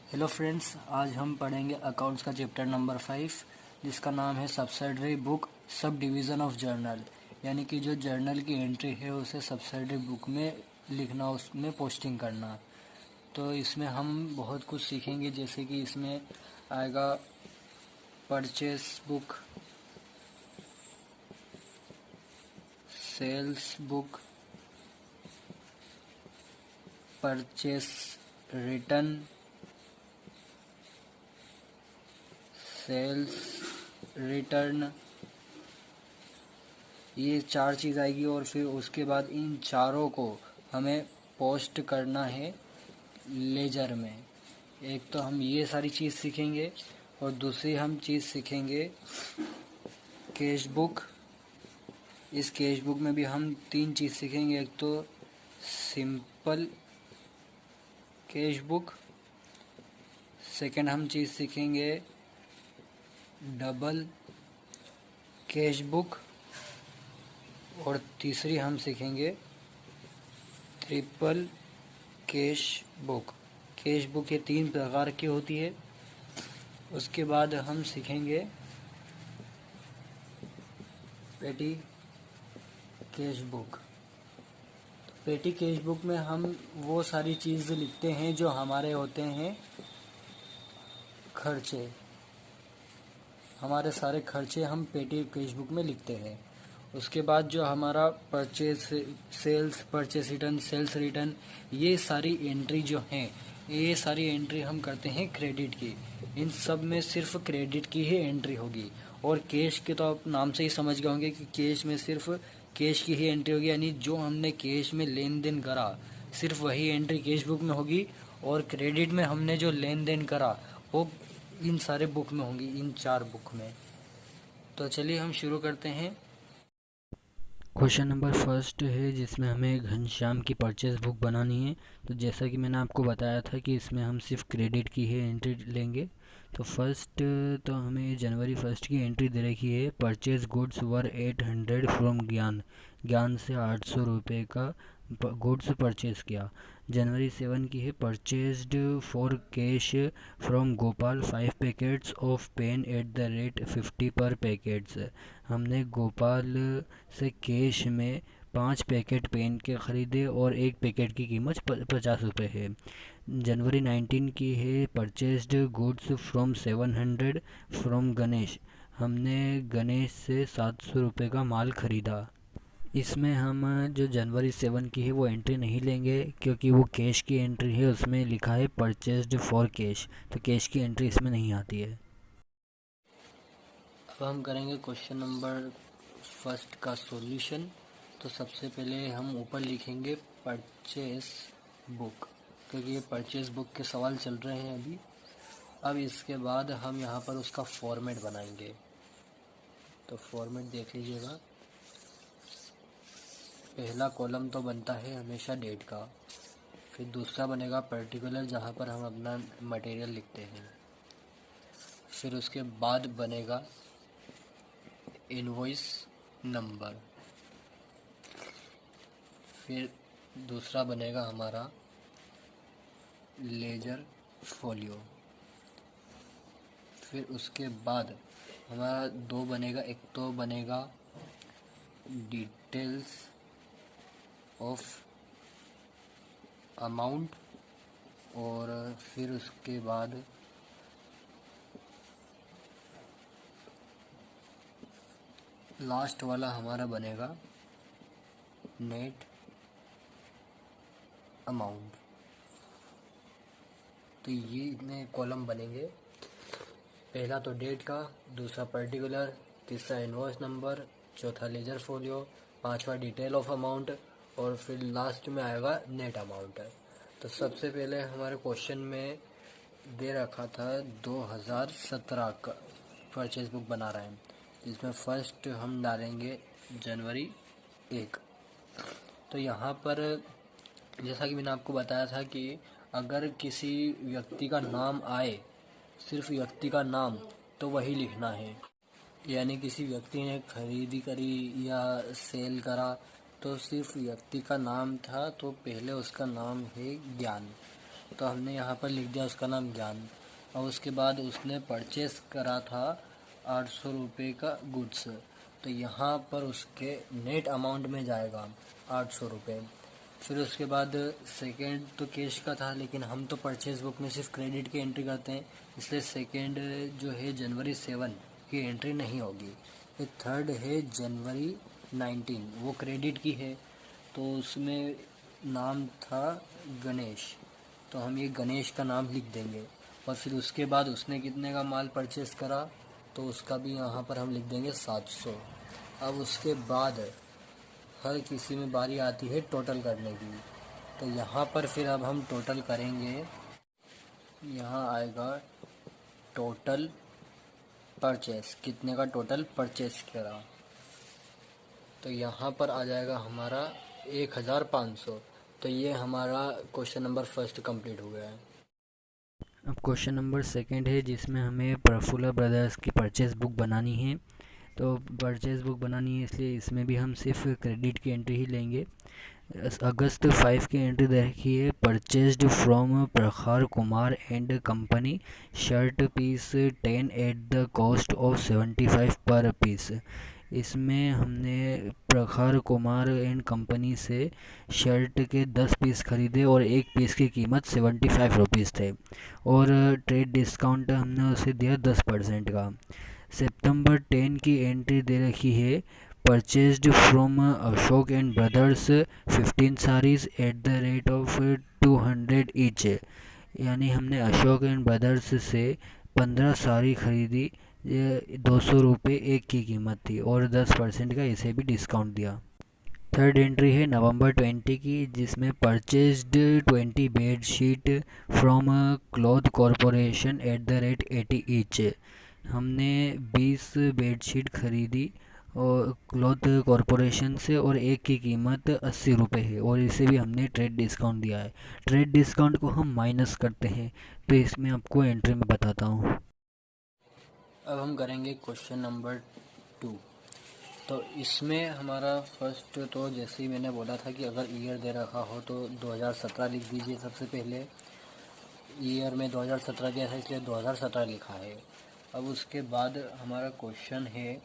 Hello friends, आज हम पढ़ेंगे अकाउंट्स का चैप्टर नंबर 5 जिसका नाम है subsidiary book sub division of journal. यानी कि जो जर्नल की एंट्री है उसे सब्सिडरी बुक में लिखना, उसमें पोस्टिंग करना। तो इसमें हम बहुत कुछ सीखेंगे, जैसे कि इसमें आएगा purchase book, sales book, purchase return, sales return, ये 4 चीज़ आएगी। और फिर उसके बाद इन चारों को हमें पोस्ट करना है लेजर में। एक तो हम ये सारी चीज़ सीखेंगे और दूसरी हम चीज़ सीखेंगे कैश बुक। इस कैश बुक में भी हम 3 चीज़ सीखेंगे। एक तो सिंपल कैश बुक, सेकंड हम चीज़ सीखेंगे डबल कैश बुक, और तीसरी हम सीखेंगे triple cash book. Cash book ये 3 प्रकार की होती है। उसके बाद हम सीखेंगे पेटी कैश बुक। पेटी कैश बुक में हम वो सारी चीज़ लिखते हैं जो हमारे होते हैं खर्चे। हमारे सारे खर्चे हम पेटी कैश बुक में लिखते हैं। उसके बाद जो हमारा purchase sales, purchase return, sales return, ये सारी एंट्री जो हैं, ये सारी एंट्री हम करते हैं क्रेडिट की। इन सब में सिर्फ क्रेडिट की ही एंट्री होगी। और कैश के तो आप नाम से ही समझ गए होंगे कि कैश में सिर्फ कैश की ही एंट्री होगी। यानी जो हमने कैश में लेन देन करा सिर्फ वही एंट्री कैश बुक में होगी, और क्रेडिट में हमने जो लेन देन करा वो इन सारे बुक में होंगी, इन 4 बुक में। तो चलिए हम शुरू करते हैं। क्वेश्चन नंबर फर्स्ट है जिसमें हमें घनश्याम की परचेस बुक बनानी है। तो जैसा कि मैंने आपको बताया था कि इसमें हम सिर्फ क्रेडिट की ही एंट्री लेंगे। तो फर्स्ट तो हमें जनवरी 1 की एंट्री दे रखी है। परचेज गुड्स वर 800 फ्रॉम ज्ञान। ज्ञान से 800 रुपये का गुड्स परचेज किया। जनवरी 7 की है। Purchased for cash from Gopal 5 packets of pen at the rate 50 पर पैकेट्स। हमने गोपाल से कैश में 5 पैकेट पेन के ख़रीदे और एक पैकेट की कीमत 50 रुपये है। जनवरी 19 की है। Purchased goods from 700 from Ganesh. हमने गणेश से 700 रुपये का माल ख़रीदा। इसमें हम जो जनवरी 7 की है वो एंट्री नहीं लेंगे क्योंकि वो कैश की एंट्री है। उसमें लिखा है परचेज्ड फॉर कैश, तो कैश की एंट्री इसमें नहीं आती है। अब हम करेंगे क्वेश्चन नंबर 1 का सॉल्यूशन। तो सबसे पहले हम ऊपर लिखेंगे परचेस बुक, क्योंकि ये परचेस बुक के सवाल चल रहे हैं अभी। अब इसके बाद हम यहाँ पर उसका फॉर्मेट बनाएंगे। तो फॉर्मेट देख लीजिएगा। पहला कॉलम तो बनता है हमेशा डेट का, फिर दूसरा बनेगा पर्टिकुलर जहाँ पर हम अपना मटेरियल लिखते हैं, फिर उसके बाद बनेगा इनवॉइस नंबर, फिर दूसरा बनेगा हमारा लेजर फोलियो, फिर उसके बाद हमारा 2 बनेगा। एक तो बनेगा डिटेल्स ऑफ अमाउंट, और फिर उसके बाद लास्ट वाला हमारा बनेगा नेट अमाउंट। तो ये इतने कॉलम बनेंगे। पहला तो डेट का, दूसरा पर्टिकुलर, तीसरा इनवॉइस नंबर, चौथा लेजर फोलियो, पांचवा डिटेल ऑफ अमाउंट, और फिर लास्ट में आएगा नेट अमाउंट। तो सबसे पहले हमारे क्वेश्चन में दे रखा था 2017 का परचेज बुक बना रहे हैं, जिसमें फर्स्ट हम डालेंगे जनवरी 1। तो यहाँ पर जैसा कि मैंने आपको बताया था कि अगर किसी व्यक्ति का नाम आए, सिर्फ व्यक्ति का नाम, तो वही लिखना है। यानी किसी व्यक्ति ने खरीदी करी या सेल करा, तो सिर्फ व्यक्ति का नाम था तो पहले उसका नाम है ज्ञान। तो हमने यहाँ पर लिख दिया उसका नाम ज्ञान। और उसके बाद उसने परचेस करा था 800 रुपये का गुड्स, तो यहाँ पर उसके नेट अमाउंट में जाएगा 800 रुपये। फिर उसके बाद सेकेंड तो कैश का था, लेकिन हम तो परचेज बुक में सिर्फ क्रेडिट की एंट्री करते हैं, इसलिए सेकेंड जो है जनवरी 7 की एंट्री नहीं होगी। फिर थर्ड है जनवरी 19, वो क्रेडिट की है, तो उसमें नाम था गणेश, तो हम ये गणेश का नाम लिख देंगे। और फिर उसके बाद उसने कितने का माल परचेस करा, तो उसका भी यहाँ पर हम लिख देंगे 700। अब उसके बाद हर किसी में बारी आती है टोटल करने की, तो यहाँ पर फिर अब हम टोटल करेंगे। यहाँ आएगा टोटल परचेस, कितने का टोटल परचेस करा, तो यहाँ पर आ जाएगा हमारा 1500। तो ये हमारा क्वेश्चन नंबर फर्स्ट कंप्लीट हो गया है। अब क्वेश्चन नंबर सेकंड है जिसमें हमें प्रफुल्ला ब्रदर्स की परचेस बुक बनानी है। तो परचेस बुक बनानी है इसलिए इसमें भी हम सिर्फ क्रेडिट की एंट्री ही लेंगे। अगस्त 5 की एंट्री दे रखी है, purchased from Prakhar Kumar and company shirt piece 10 at the cost of 75 per piece. इसमें हमने प्रखार कुमार एंड कंपनी से शर्ट के 10 पीस ख़रीदे और एक पीस की कीमत 75 रुपीज़ थे, और ट्रेड डिस्काउंट हमने उसे दिया 10% का। सितंबर 10 की एंट्री दे रखी है, purchased from Ashok and brothers 15 saris eight the rate of 200 each. यानी हमने अशोक एंड ब्रदर्स से 15 साड़ी खरीदी, ये 200 रुपये एक की कीमत थी, और 10% का इसे भी डिस्काउंट दिया। थर्ड एंट्री है नवंबर 20 की, जिसमें purchased 20 bed sheet from cloth corporation eight the rate 80 each. हमने 20 बेडशीट खरीदी और क्लॉथ कॉरपोरेशन से, और एक की कीमत 80 रुपये है, और इसे भी हमने ट्रेड डिस्काउंट दिया है। ट्रेड डिस्काउंट को हम माइनस करते हैं, तो इसमें आपको एंट्री में बताता हूँ। अब हम करेंगे क्वेश्चन नंबर 2। तो इसमें हमारा फर्स्ट, तो जैसे ही मैंने बोला था कि अगर ईयर दे रखा हो तो 2017 लिख दीजिए। सबसे पहले ईयर में 2017 दिया था, इसलिए 2017 लिखा है। अब उसके बाद हमारा क्वेश्चन है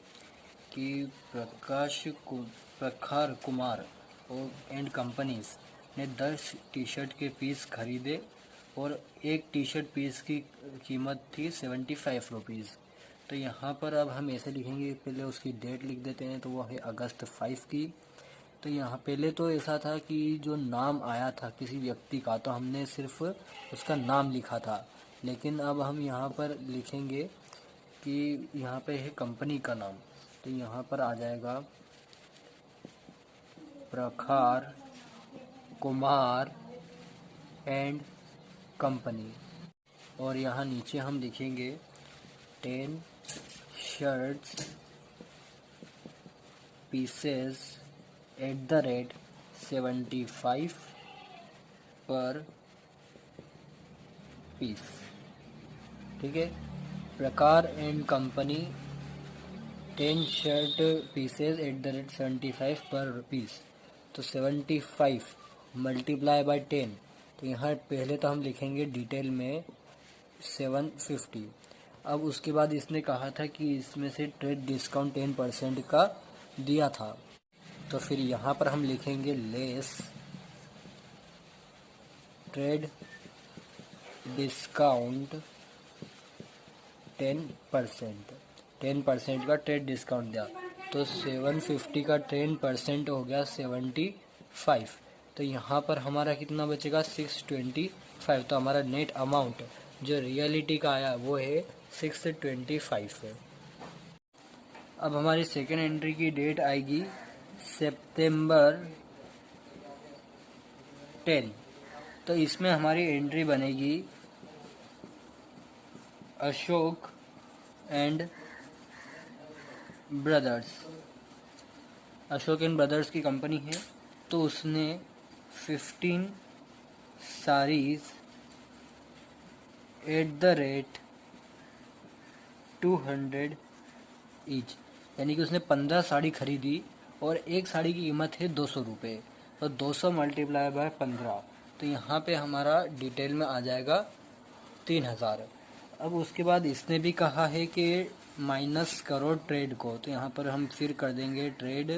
कि प्रखार कुमार और एंड कंपनीज ने 10 टी शर्ट के पीस खरीदे, और एक टी शर्ट पीस की कीमत थी 75 रुपीज़। तो यहाँ पर अब हम ऐसे लिखेंगे, पहले उसकी डेट लिख देते हैं, तो वो है अगस्त 5 की। तो यहाँ पहले तो ऐसा था कि जो नाम आया था किसी व्यक्ति का, तो हमने सिर्फ उसका नाम लिखा था, लेकिन अब हम यहाँ पर लिखेंगे कि यहाँ पे है कंपनी का नाम, तो यहाँ पर आ जाएगा प्रखार कुमार एंड कंपनी, और यहाँ नीचे हम लिखेंगे 10 shirts pieces eight the rate 75 per piece. ठीक है, प्रकार and company 10 shirt pieces eight the rate 75 per piece. तो 75 मल्टीप्लाई बाय 10, तो यहाँ पहले तो हम लिखेंगे डिटेल में 750। अब उसके बाद इसने कहा था कि इसमें से ट्रेड डिस्काउंट 10% का दिया था, तो फिर यहाँ पर हम लिखेंगे लेस ट्रेड डिस्काउंट 10%। 10% का ट्रेड डिस्काउंट दिया, तो 750 का 10% हो गया 75। तो यहाँ पर हमारा कितना बचेगा 625। तो हमारा नेट अमाउंट जो रियलिटी का आया वो है 625 है। अब हमारी सेकेंड एंट्री की डेट आएगी सितंबर 10। तो इसमें हमारी एंट्री बनेगी Ashok and brothers. Ashok and brothers की कंपनी है, तो उसने 15 saris eight the rate 200 each, यानी कि उसने 15 साड़ी खरीदी और एक साड़ी की कीमत है 200 रुपये। तो 200 मल्टीप्लाई बाय 15, तो यहाँ पे हमारा डिटेल में आ जाएगा 3000। अब उसके बाद इसने भी कहा है कि माइनस करो ट्रेड को, तो यहाँ पर हम फिर कर देंगे ट्रेड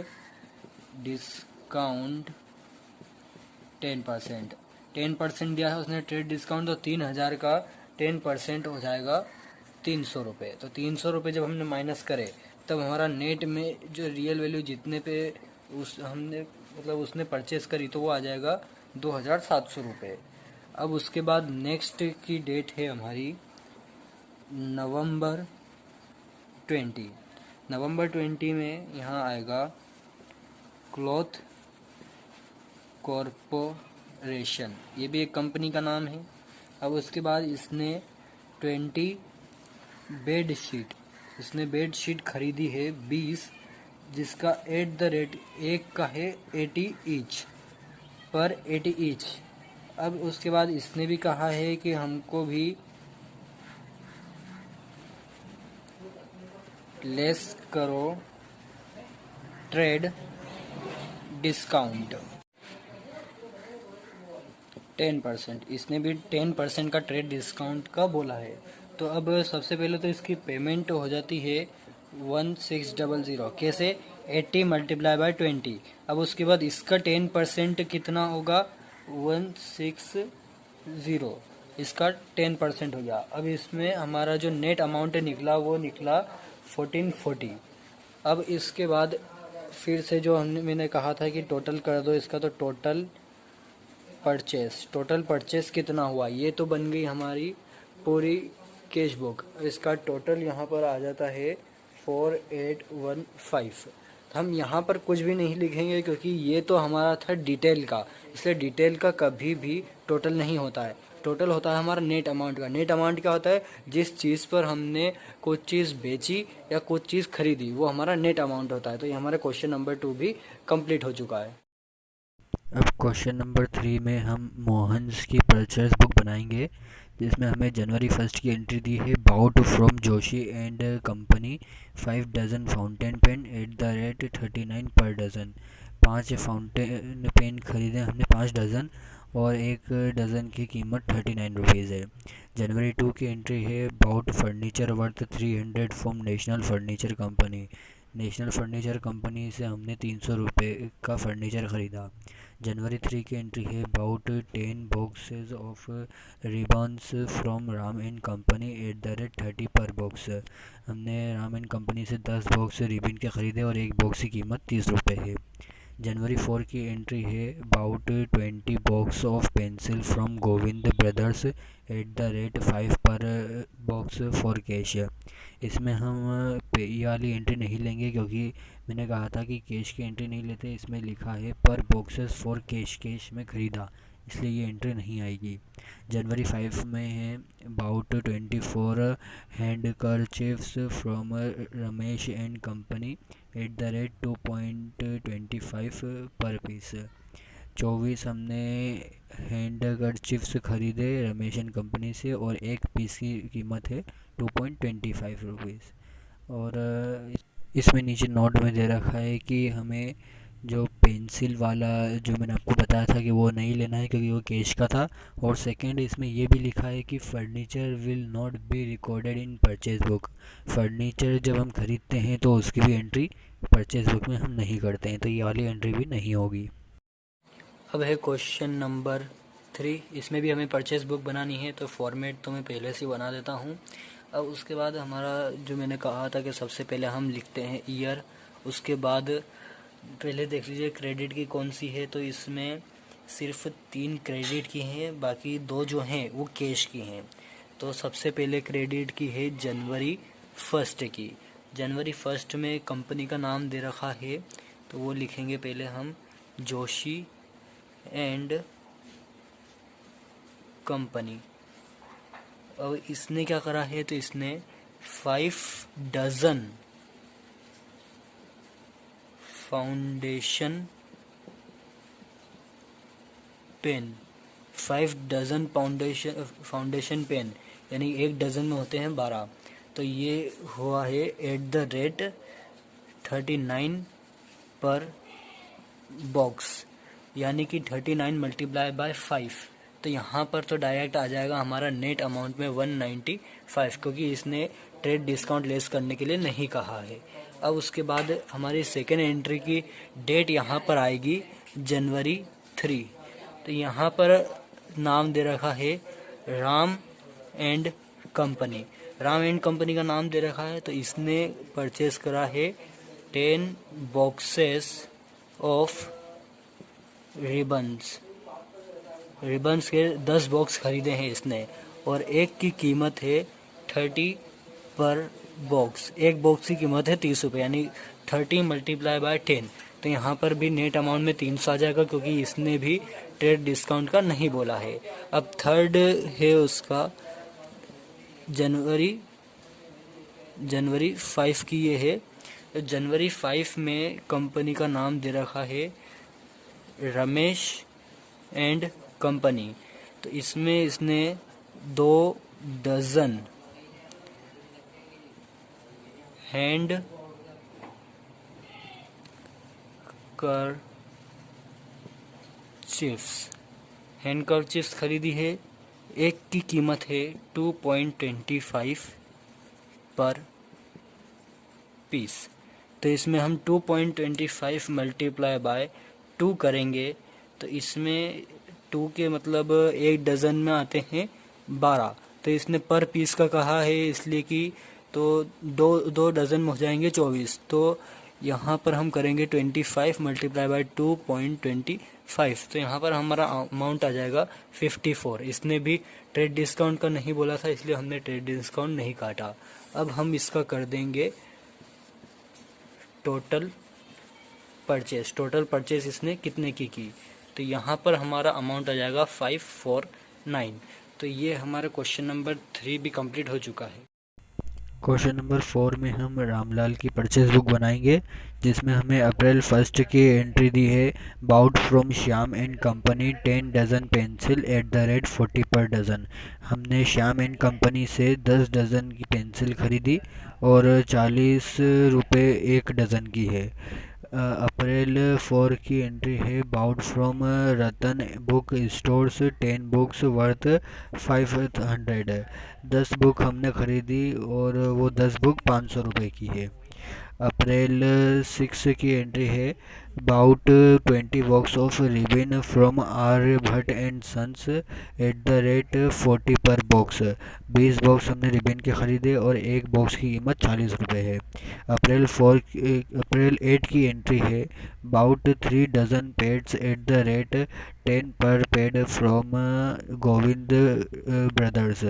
डिस्काउंट 10%। 10% दिया है उसने ट्रेड डिस्काउंट, तो 3000 का 10% हो जाएगा 300 रुपये। तो 300 रुपये जब हमने माइनस करे तब हमारा नेट में जो रियल वैल्यू जितने पे उस हमने मतलब उसने परचेस करी तो वो आ जाएगा 2700 रुपये। अब उसके बाद नेक्स्ट की डेट है हमारी नवंबर 20। नवंबर 20 में यहाँ आएगा क्लॉथ कॉरपोरेशन, ये भी एक कंपनी का नाम है। अब उसके बाद इसने 20 बेड शीट खरीदी है 20, जिसका एट द रेट एक का है 80 ईच पर 80 ईच। अब उसके बाद इसने भी कहा है कि हमको भी लेस करो ट्रेड डिस्काउंट 10%। इसने भी 10% का ट्रेड डिस्काउंट का बोला है। तो अब सबसे पहले तो इसकी पेमेंट हो जाती है 1600। कैसे? 80 मल्टीप्लाई बाय 20। अब उसके बाद इसका 10% कितना होगा? 160, इसका 10% हो गया। अब इसमें हमारा जो नेट अमाउंट निकला वो निकला 1440। अब इसके बाद फिर से जो मैंने कहा था कि टोटल कर दो इसका, तो टोटल परचेस कितना हुआ, ये तो बन गई हमारी पूरी कैश बुक। इसका टोटल यहाँ पर आ जाता है 4815। हम यहाँ पर कुछ भी नहीं लिखेंगे क्योंकि ये तो हमारा था डिटेल का, इसलिए डिटेल का कभी भी टोटल नहीं होता है। टोटल होता है हमारा नेट अमाउंट का। नेट अमाउंट क्या होता है? जिस चीज़ पर हमने कुछ चीज़ बेची या कुछ चीज़ खरीदी वो हमारा नेट अमाउंट होता है। तो ये हमारा क्वेश्चन नंबर 2 भी कंप्लीट हो चुका है। अब क्वेश्चन नंबर 3 में हम मोहन्स की परचेस बुक बनाएंगे, जिसमें हमें जनवरी 1 की एंट्री दी है bought from Joshi and company 5 dozen fountain pen at the rate 39 पर डज़न। 5 फाउंटेन पेन खरीदे हमने 5 डज़न और एक डज़न की कीमत 39 रुपीज़ है। जनवरी 2 की एंट्री है bought furniture worth 300 from National Furniture Company. National Furniture Company से हमने 300 रुपये का फर्नीचर ख़रीदा। जनवरी 3 की एंट्री है about 10 boxes of ribbons from Ram and company at the rate 30 पर बॉक्स। हमने राम एंड कंपनी से 10 बॉक्स रिबन के ख़रीदे और एक बॉक्स की कीमत 30 रुपये है। जनवरी 4 की एंट्री है about 20 box of pencil from Govind brothers eight the rate 5 पर बॉक्स फॉर कैश। इसमें हम पे वाली एंट्री नहीं लेंगे क्योंकि मैंने कहा था कि कैश की एंट्री नहीं लेते। इसमें लिखा है पर बॉक्सेस फॉर कैश में ख़रीदा, इसलिए ये एंट्री नहीं आएगी। जनवरी 5 में है about 24 handkerchiefs from Ramesh and company at the rate 2.25 per piece. 24 हमने हैंड करचिफ्स खरीदे रमेश एंड कंपनी से और एक पीस की कीमत है 2.25 रुपीज़। और इसमें नीचे नोट में दे रखा है कि हमें जो पेंसिल वाला जो मैंने आपको बताया था कि वो नहीं लेना है क्योंकि वो कैश का था। और सेकंड इसमें ये भी लिखा है कि furniture will not be recorded in purchase book. Furniture जब हम ख़रीदते हैं तो उसकी भी एंट्री परचेज बुक में हम नहीं करते हैं, तो ये वाली एंट्री भी नहीं होगी। अब है क्वेश्चन नंबर 3। इसमें भी हमें परचेस बुक बनानी है, तो फॉर्मेट तो मैं पहले से बना देता हूँ। अब उसके बाद हमारा जो मैंने कहा था कि सबसे पहले हम लिखते हैं ईयर। उसके बाद पहले देख लीजिए क्रेडिट की कौन सी है, तो इसमें सिर्फ 3 क्रेडिट की हैं, बाकी 2 जो हैं वो कैश की हैं। तो सबसे पहले क्रेडिट की है जनवरी 1 की। जनवरी 1 में कंपनी का नाम दे रखा है, तो वो लिखेंगे पहले हम जोशी एंड कंपनी। और इसने क्या करा है, तो इसने 5 dozen foundation pen, 5 dozen foundation pen, यानी 1 डजन में होते हैं 12। तो ये हुआ है एट द रेट 39 पर बॉक्स, यानी कि 39 मल्टीप्लाई बाय 5, तो यहाँ पर तो डायरेक्ट आ जाएगा हमारा नेट अमाउंट में 195, क्योंकि इसने ट्रेड डिस्काउंट लेस करने के लिए नहीं कहा है। अब उसके बाद हमारी सेकेंड एंट्री की डेट यहाँ पर आएगी जनवरी 3। तो यहाँ पर नाम दे रखा है Ram and company. Ram and company का नाम दे रखा है, तो इसने परचेस करा है 10 बॉक्सेस ऑफ रिबन्स के 10 बॉक्स खरीदे हैं इसने, और एक की कीमत है 30 पर बॉक्स। एक बॉक्स की कीमत है 30 रुपये, यानी 30 मल्टीप्लाई बाय 10। तो यहाँ पर भी नेट अमाउंट में 300 आ जाएगा, क्योंकि इसने भी ट्रेड डिस्काउंट का नहीं बोला है। अब थर्ड है उसका जनवरी 5 की ये है। तो जनवरी 5 में कंपनी का नाम दे रखा है रमेश एंड कंपनी। तो इसमें इसने 2 डज़न हैंड करचिप्स खरीदी है। एक की कीमत है 2.25 पर पीस। तो इसमें हम 2.25 मल्टीप्लाई बाय 2 करेंगे, तो इसमें 2 के मतलब एक डज़न में आते हैं 12। तो इसने पर पीस का कहा है, इसलिए कि तो दो डज़न में हो जाएंगे 24। तो यहाँ पर हम करेंगे 25 मल्टीप्लाई बाय 2.25। तो यहाँ पर हमारा अमाउंट आ जाएगा 54। इसने भी ट्रेड डिस्काउंट का नहीं बोला था, इसलिए हमने ट्रेड डिस्काउंट नहीं काटा। अब हम इसका कर देंगे टोटल परचेस इसने कितने की। तो यहाँ पर हमारा अमाउंट आ जाएगा 549। तो ये हमारा क्वेश्चन नंबर 3 भी कंप्लीट हो चुका है। क्वेश्चन नंबर 4 में हम रामलाल की परचेज बुक बनाएंगे, जिसमें हमें अप्रैल 1 की एंट्री दी है bought from Shyam and company 10 dozen pencil @40 पर डज़न। हमने श्याम एंड कंपनी से 10 डज़न की पेंसिल खरीदी और 40 रुपये एक डज़न की है। अप्रैल 4 की एंट्री है bought from Ratan book stores 10 books worth 500। 10 book हमने खरीदी और वो 10 बुक 500 रुपये की है। अप्रैल 6 की एंट्री है bought 20 box of ribbon from Aryabhatt and sons @40 पर बॉक्स। 20 बॉक्स हमने रिबिन के ख़रीदे और एक बॉक्स की कीमत 40 रुपये है। अप्रैल 8 की एंट्री है बाउट 3 डज़न पेड्स @10 पर पेड फ्रॉम गोविंद ब्रदर्स।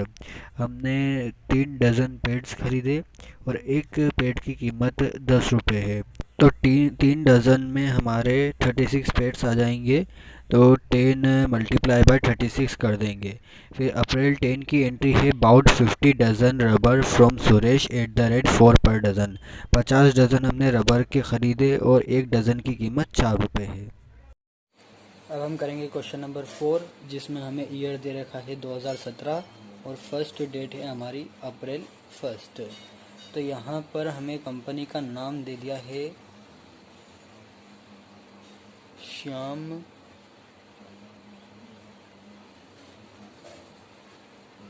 हमने 3 डज़न पेड्स खरीदे और एक पेड की कीमत 10 रुपये है। तो 3 डज़न में हमारे 36 पेड्स आ जाएंगे, तो 10 मल्टीप्लाई बाय 36 कर देंगे। फिर अप्रैल 10 की एंट्री है bought 50 dozen rubber from Suresh @4 पर डज़न। 50 डज़न हमने रबर के ख़रीदे और एक डज़न की कीमत 4 रुपये है। अब हम करेंगे क्वेश्चन नंबर 4, जिसमें हमें ईयर दे रखा है 2017 और फर्स्ट डेट है हमारी अप्रैल 1। तो यहाँ पर हमें कंपनी का नाम दे दिया है श्याम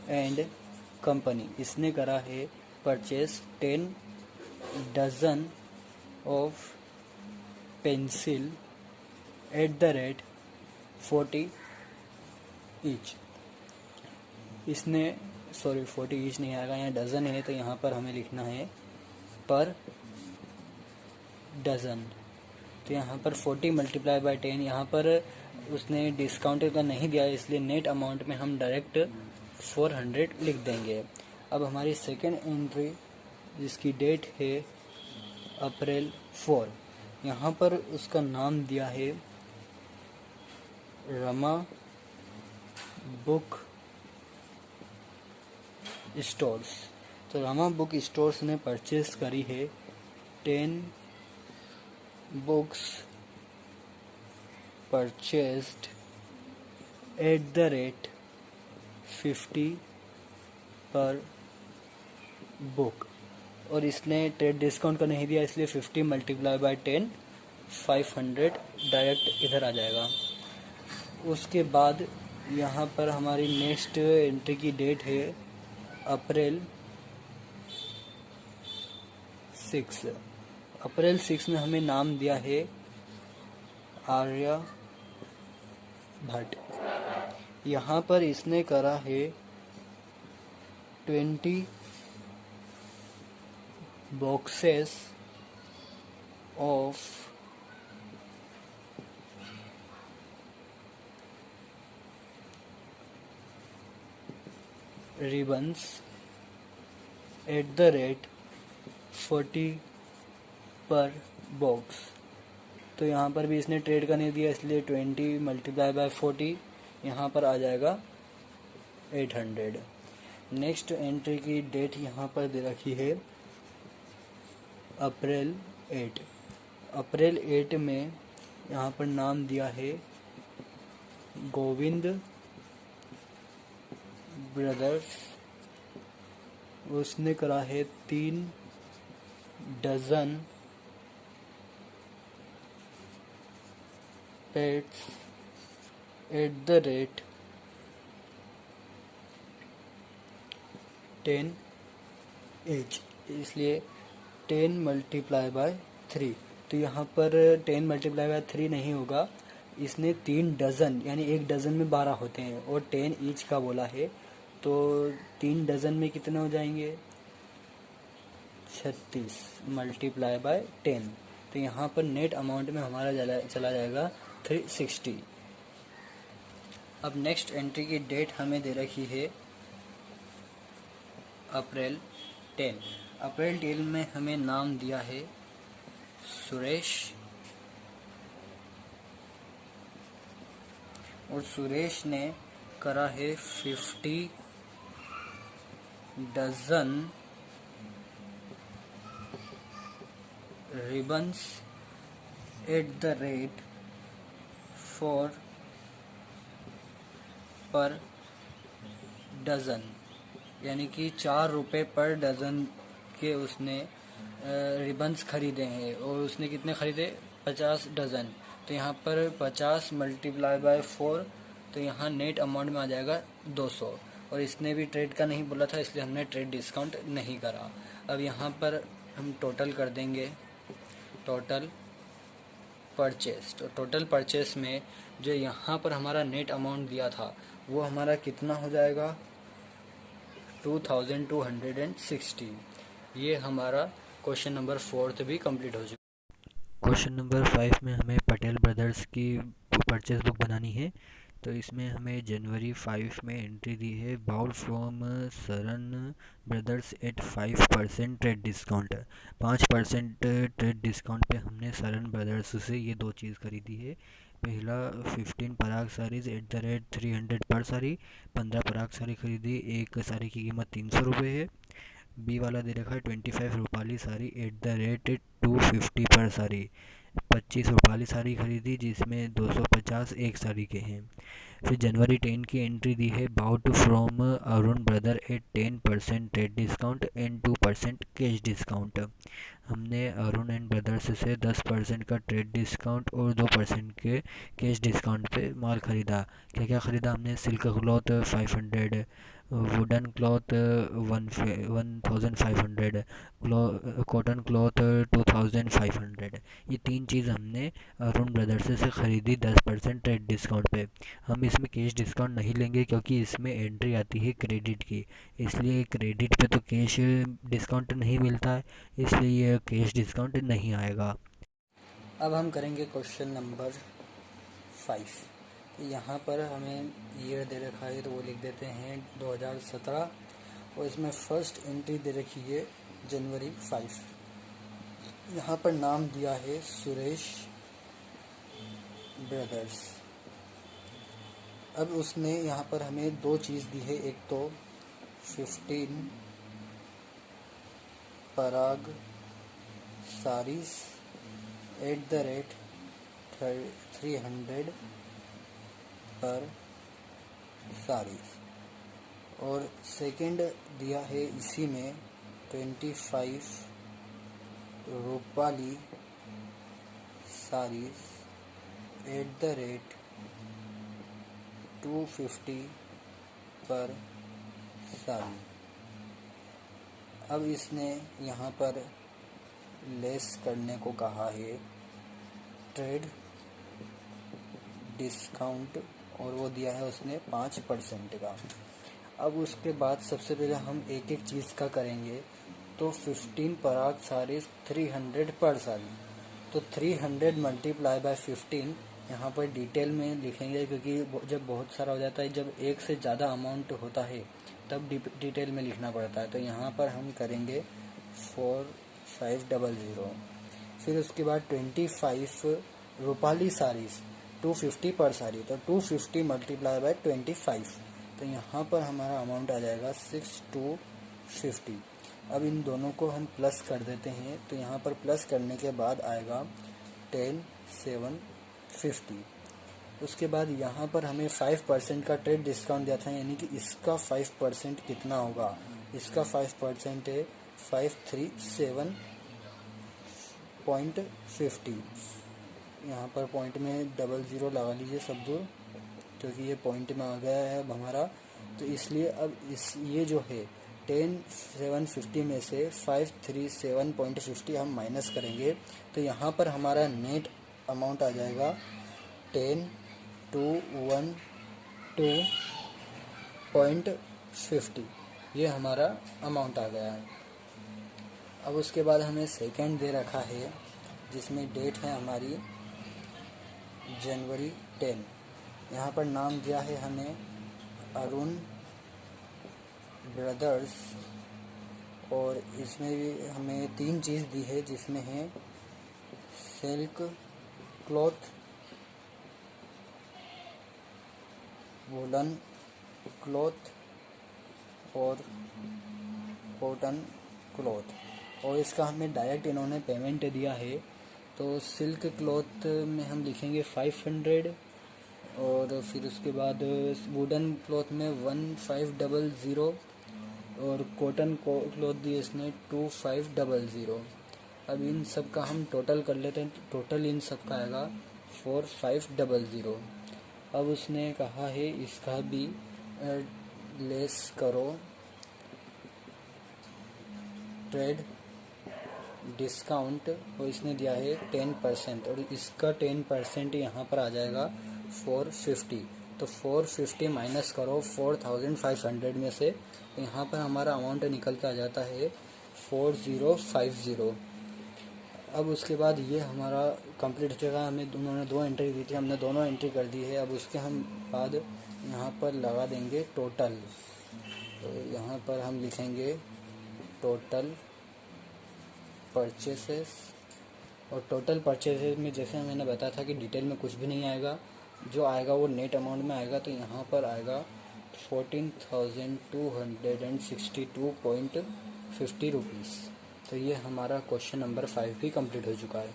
एंड कंपनी। इसने करा है purchase 10 dozen of pencil @40 each. इसने 40 ईच नहीं आएगा, यहाँ डज़न है, तो यहाँ पर हमें लिखना है पर डज़न। तो यहाँ पर 40 मल्टीप्लाई बाय 10, यहाँ पर उसने डिस्काउंट का नहीं दिया, इसलिए नेट अमाउंट में हम डायरेक्ट 400 लिख देंगे। अब हमारी सेकेंड एंट्री, जिसकी डेट है अप्रैल 4, यहाँ पर उसका नाम दिया है रमा बुक स्टोर्स। तो रमा बुक स्टोर्स ने परचेस करी है 10 बुक्स परचेस्ड @50 पर बुक, और इसने ट्रेड डिस्काउंट का नहीं दिया, इसलिए 50 मल्टीप्लाई बाय 10 500 डायरेक्ट इधर आ जाएगा। उसके बाद यहाँ पर हमारी नेक्स्ट एंट्री की डेट है अप्रैल 6। अप्रैल 6 में हमें नाम दिया है आर्या भट्ट। यहाँ पर इसने करा है 20 बॉक्सेस ऑफ रिबन्स @40 पर बॉक्स। तो यहाँ पर भी इसने ट्रेड का नहीं दिया, इसलिए 20 × 40 यहाँ पर आ जाएगा 800। नेक्स्ट एंट्री की डेट यहाँ पर दे रखी है अप्रैल 8। अप्रैल 8 में यहाँ पर नाम दिया है गोविंद ब्रदर्स। उसने करा है 3 डज़न पेट्स @10 each, इसलिए 10 × 3। तो यहाँ पर 10 × 3 नहीं होगा, इसने 3 डज़न यानी एक डज़न में 12 होते हैं और 10 ईच का बोला है, तो 3 डज़न में कितने हो जाएंगे 36 × 10। तो यहाँ पर नेट अमाउंट में हमारा चला जाएगा 360। अब नेक्स्ट एंट्री की डेट हमें दे रखी है अप्रैल 10। अप्रैल 10 में हमें नाम दिया है सुरेश, और सुरेश ने करा है 50 डज़न रिबन्स @4 पर डज़न, यानी कि 4 रुपये पर डज़न के उसने रिबन्स खरीदे हैं। और उसने कितने खरीदे 50 डज़न। तो यहाँ पर 50 × 4, तो यहाँ नेट अमाउंट में आ जाएगा 200। और इसने भी ट्रेड का नहीं बोला था, इसलिए हमने ट्रेड डिस्काउंट नहीं करा। अब यहाँ पर हम टोटल कर देंगे, टोटल परचेस। तो टोटल परचेस में जो यहाँ पर हमारा नेट अमाउंट दिया था वो हमारा कितना हो जाएगा 2260। ये हमारा क्वेश्चन नंबर 4 भी कंप्लीट हो चुका। क्वेश्चन नंबर 5 में हमें पटेल ब्रदर्स की परचेस बुक बनानी है। तो इसमें हमें जनवरी 5 में एंट्री दी है bought from Saran brothers at 5% trade discount. 5% trade discount पे हमने सरन ब्रदर्स से ये 2 चीज़ खरीदी है। पहला 15 पराग साड़ीज़ @300 पर साड़ी, 15 पराग साड़ी खरीदी, एक साड़ी की कीमत 300 रुपये है। बी वाला दे रखा है 25 रुपाली साड़ी @250 पर साड़ी, 25 रुपाली साड़ी खरीदी जिसमें 250 एक साड़ी के हैं। फिर जनवरी 10 की एंट्री दी है bought from Arun brother at 10% trade discount and 2% cash discount. हमने अरुण एंड ब्रदर्स से 10% का ट्रेड डिस्काउंट और 2% के कैश डिस्काउंट पे माल ख़रीदा। क्या क्या ख़रीदा हमने, silk cloth 500, wooden cloth 1500, cotton cloth 2500। ये 3 चीज़ हमने अरुण ब्रदर्स से ख़रीदी 10% ट्रेड डिस्काउंट पे। हम इसमें कैश डिस्काउंट नहीं लेंगे क्योंकि इसमें एंट्री आती है क्रेडिट की, इसलिए क्रेडिट पे तो कैश डिस्काउंट नहीं मिलता है, इसलिए ये कैश डिस्काउंट नहीं आएगा। अब हम करेंगे क्वेश्चन नंबर 5। यहाँ पर हमें ईयर दे रखा है तो वो लिख देते हैं 2017, और इसमें फर्स्ट एंट्री दे रखी है जनवरी 5। यहाँ पर नाम दिया है सुरेश ब्रदर्स। अब उसने यहाँ पर हमें 2 चीज़ दी है, एक तो 15 पराग साड़ीज़ @300 पर साड़ीज़, और सेकंड दिया है इसी में 25 रूपाली साड़ीज़ 250 पर साल। अब इसने यहाँ पर लेस करने को कहा है ट्रेड डिस्काउंट, और वो दिया है उसने 5% का। अब उसके बाद सबसे पहले हम एक एक चीज़ का करेंगे। तो 15 पराग सारीज 300 पर साल, तो 300 मल्टीप्लाई बाय 15 यहाँ पर डिटेल में लिखेंगे, क्योंकि जब बहुत सारा हो जाता है, जब एक से ज़्यादा अमाउंट होता है तब डिटेल में लिखना पड़ता है। तो यहाँ पर हम करेंगे 4500। फिर उसके बाद 25 रूपाली साड़ीज़ 250 पर साड़ी, तो 250 मल्टीप्लाई बाय 25, तो यहाँ पर हमारा अमाउंट आ जाएगा 6250। अब इन दोनों को हम प्लस कर देते हैं, तो यहाँ पर प्लस करने के बाद आएगा 10750। उसके बाद यहाँ पर हमें 5% का ट्रेड डिस्काउंट दिया था, यानी कि इसका 5% कितना होगा। इसका 5% है 537.50। यहाँ पर पॉइंट में 00 लगा लीजिए सब दूर, क्योंकि ये पॉइंट में आ गया है अब हमारा, तो इसलिए अब ये जो है 10750 में से 537.50 हम माइनस करेंगे, तो यहाँ पर हमारा नेट अमाउंट आ जाएगा 10212.50। ये हमारा अमाउंट आ गया है। अब उसके बाद हमें सेकंड दे रखा है, जिसमें डेट है हमारी जनवरी 10। यहाँ पर नाम दिया है हमें अरुण ब्रदर्स, और इसमें भी हमें 3 चीज़ दी है, जिसमें है सिल्क क्लॉथ, वुलन क्लॉथ और कॉटन क्लॉथ। और इसका हमें डायरेक्ट इन्होंने पेमेंट दिया है। तो सिल्क क्लॉथ में हम लिखेंगे 500, और फिर उसके बाद वुडन क्लॉथ में 1500, और कॉटन क्लॉथ दिए इसने 2500। अब इन सब का हम टोटल कर लेते हैं, टोटल इन सब का आएगा 4500। अब उसने कहा है इसका भी लेस करो ट्रेड डिस्काउंट, और इसने दिया है 10%, और इसका 10% यहाँ पर आ जाएगा 450। तो 450 माइनस करो 4500 में से, यहाँ पर हमारा अमाउंट निकल के आ जाता है 4050। अब उसके बाद ये हमारा कंप्लीट हो जाएगा। हमें उन्होंने 2 एंट्री दी थी, हमने दोनों एंट्री कर दी है। अब उसके हम बाद यहाँ पर लगा देंगे टोटल, तो यहाँ पर हम लिखेंगे टोटल परचेसेस, और टोटल परचेसेस में जैसे मैंने बताया था कि डिटेल में कुछ भी नहीं आएगा, जो आएगा वो नेट अमाउंट में आएगा। तो यहाँ पर आएगा 14,262.50 रुपीज़। तो ये हमारा क्वेश्चन नंबर 5 भी कंप्लीट हो चुका है।